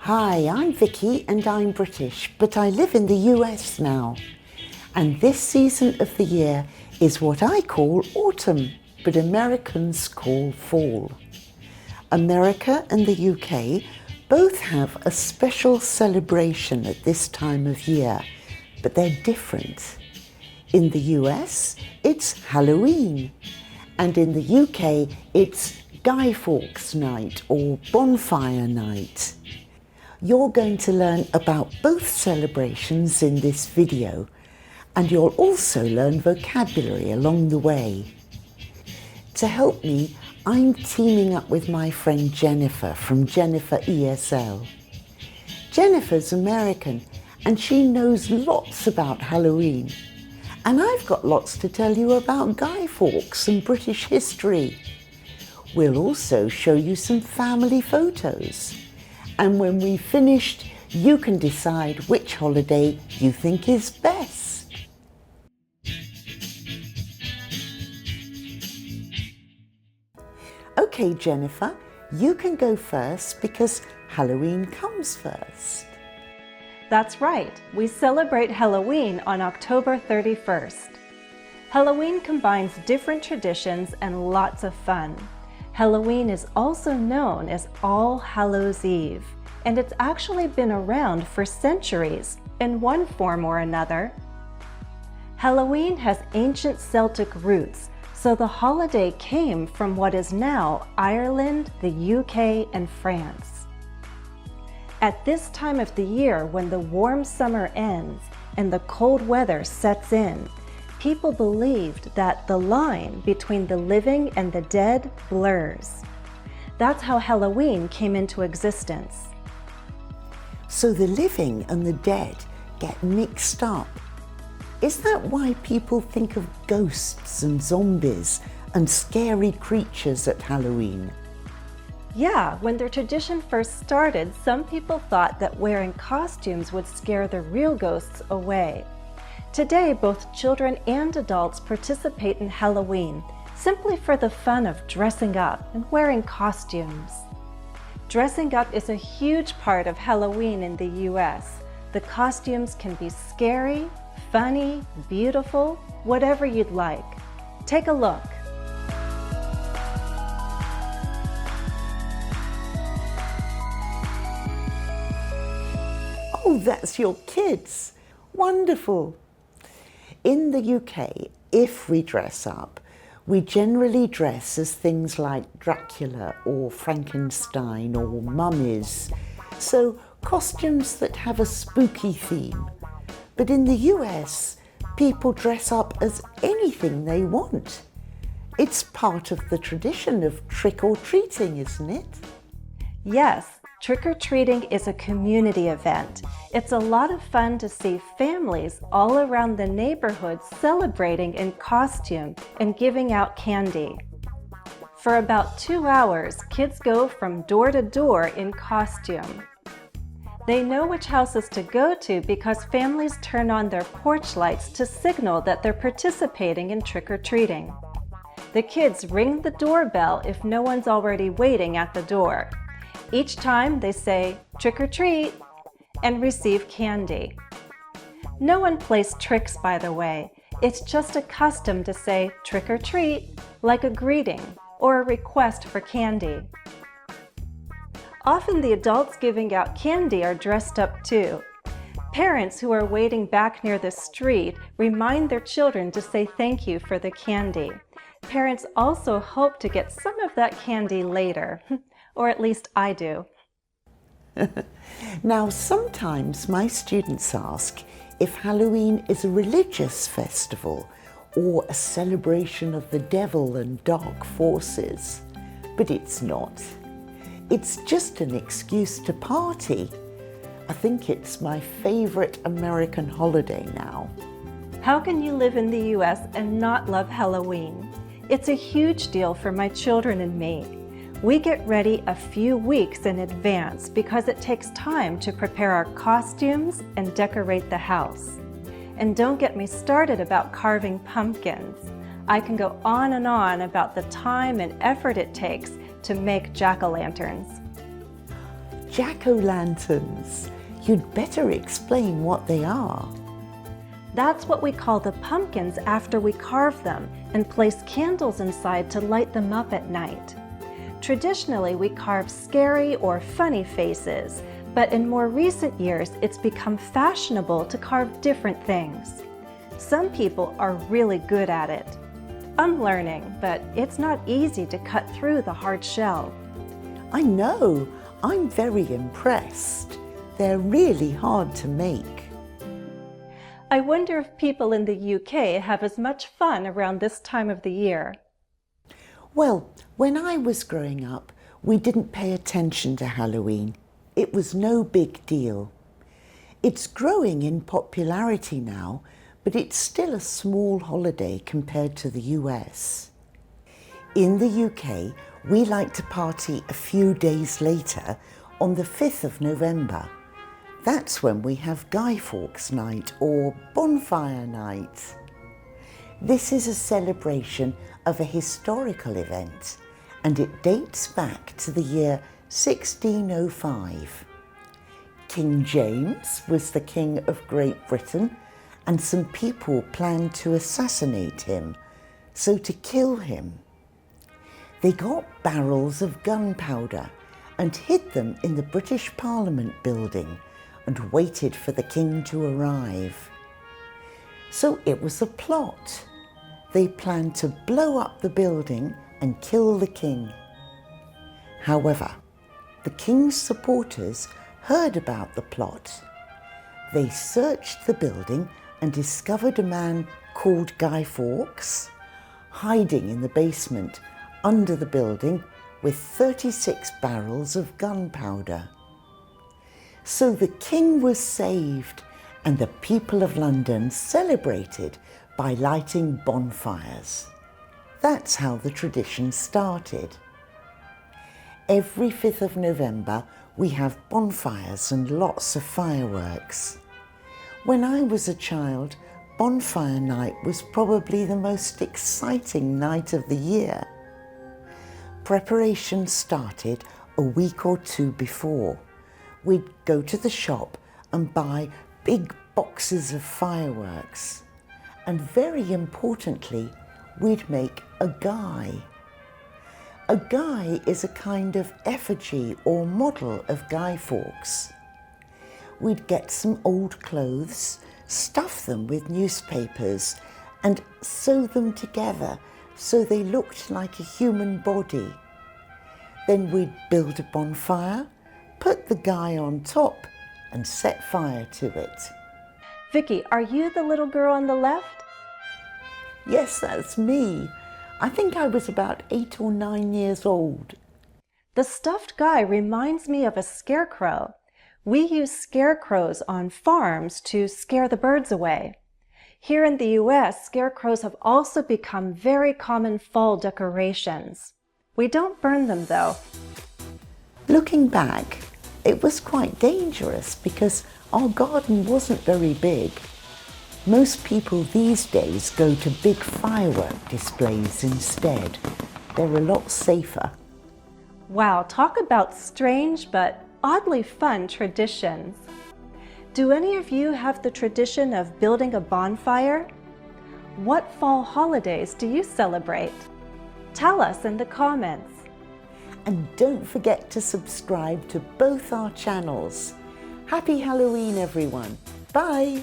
Hi, I'm Vicki and I'm British, but I live in the US now. And this season of the year is what I call autumn, but Americans call fall. America and the UK both have a special celebration at this time of year, but they're different. In the US, it's Halloween, and in the UK, it's Guy Fawkes Night or Bonfire Night. You're going to learn about both celebrations in this video, and you'll also learn vocabulary along the way. To help me, I'm teaming up with my friend Jennifer from Jennifer ESL. Jennifer's American and she knows lots about Halloween. And I've got lots to tell you about Guy Fawkes and British history. We'll also show you some family photos. And when we've finished, you can decide which holiday you think is best. Okay, Jennifer, you can go first because Halloween comes first. That's right, we celebrate Halloween on October 31st. Halloween combines different traditions and lots of fun. Halloween is also known as All Hallows Eve, and it's actually been around for centuries in one form or another. Halloween has ancient Celtic roots, so the holiday came from what is now Ireland, the UK, and France. At this time of the year, when the warm summer ends and the cold weather sets in, people believed that the line between the living and the dead blurs. That's how Halloween came into existence. So the living and the dead get mixed up. Is that why people think of ghosts and zombies and scary creatures at Halloween? Yeah, when their tradition first started, some people thought that wearing costumes would scare the real ghosts away. Today, both children and adults participate in Halloween, simply for the fun of dressing up and wearing costumes. Dressing up is a huge part of Halloween in the US. The costumes can be scary, funny, beautiful, whatever you'd like. Take a look. Oh, that's your kids. Wonderful. In the UK, if we dress up, we generally dress as things like Dracula or Frankenstein or mummies. So costumes that have a spooky theme. But in the US, people dress up as anything they want. It's part of the tradition of trick-or-treating, isn't it? Yes. Trick-or-treating is a community event. It's a lot of fun to see families all around the neighborhood celebrating in costume and giving out candy. For about 2 hours, kids go from door to door in costume. They know which houses to go to because families turn on their porch lights to signal that they're participating in trick-or-treating. The kids ring the doorbell if no one's already waiting at the door. Each time they say, "Trick or treat," and receive candy. No one plays tricks, by the way. It's just a custom to say trick or treat, like a greeting or a request for candy. Often the adults giving out candy are dressed up too. Parents who are waiting back near the street remind their children to say thank you for the candy. Parents also hope to get some of that candy later. Or at least I do. Now, sometimes my students ask if Halloween is a religious festival or a celebration of the devil and dark forces, but it's not. It's just an excuse to party. I think it's my favorite American holiday now. How can you live in the US and not love Halloween? It's a huge deal for my children and me. We get ready a few weeks in advance because it takes time to prepare our costumes and decorate the house. And don't get me started about carving pumpkins. I can go on and on about the time and effort it takes to make jack-o'-lanterns. jack-o'-lanterns. You'd better explain what they are. That's what we call the pumpkins after we carve them and place candles inside to light them up at night. Traditionally, we carve scary or funny faces, but in more recent years, it's become fashionable to carve different things. Some people are really good at it. I'm learning, but it's not easy to cut through the hard shell. I know, I'm very impressed. They're really hard to make. I wonder if people in the UK have as much fun around this time of the year. Well, when I was growing up, we didn't pay attention to Halloween. It was no big deal. It's growing in popularity now, but it's still a small holiday compared to the US. In the UK, we like to party a few days later on the 5th of November. That's when we have Guy Fawkes Night or Bonfire Night. This is a celebration of a historical event, and it dates back to the year 1605. King James was the King of Great Britain, and some people planned to assassinate him, so to kill him. They got barrels of gunpowder and hid them in the British Parliament building and waited for the king to arrive. So it was a plot. They planned to blow up the building and kill the king. However, the king's supporters heard about the plot. They searched the building and discovered a man called Guy Fawkes hiding in the basement under the building with 36 barrels of gunpowder. So the king was saved, and the people of London celebrated by lighting bonfires. That's how the tradition started. Every 5th of November, we have bonfires and lots of fireworks. When I was a child, Bonfire Night was probably the most exciting night of the year. Preparation started a week or two before. We'd go to the shop and buy big boxes of fireworks. And very importantly, we'd make a guy. A guy is a kind of effigy or model of Guy Fawkes. We'd get some old clothes, stuff them with newspapers, and sew them together so they looked like a human body. Then we'd build a bonfire, put the guy on top, and set fire to it. Vicki, are you the little girl on the left? Yes, that's me. I think I was about 8 or 9 years old. The stuffed guy reminds me of a scarecrow. We use scarecrows on farms to scare the birds away. Here in the US, scarecrows have also become very common fall decorations. We don't burn them though. Looking back, it was quite dangerous because our garden wasn't very big. Most people these days go to big firework displays instead. They're a lot safer. Wow, talk about strange but oddly fun traditions. Do any of you have the tradition of building a bonfire? What fall holidays do you celebrate? Tell us in the comments. And don't forget to subscribe to both our channels. Happy Halloween, everyone. Bye.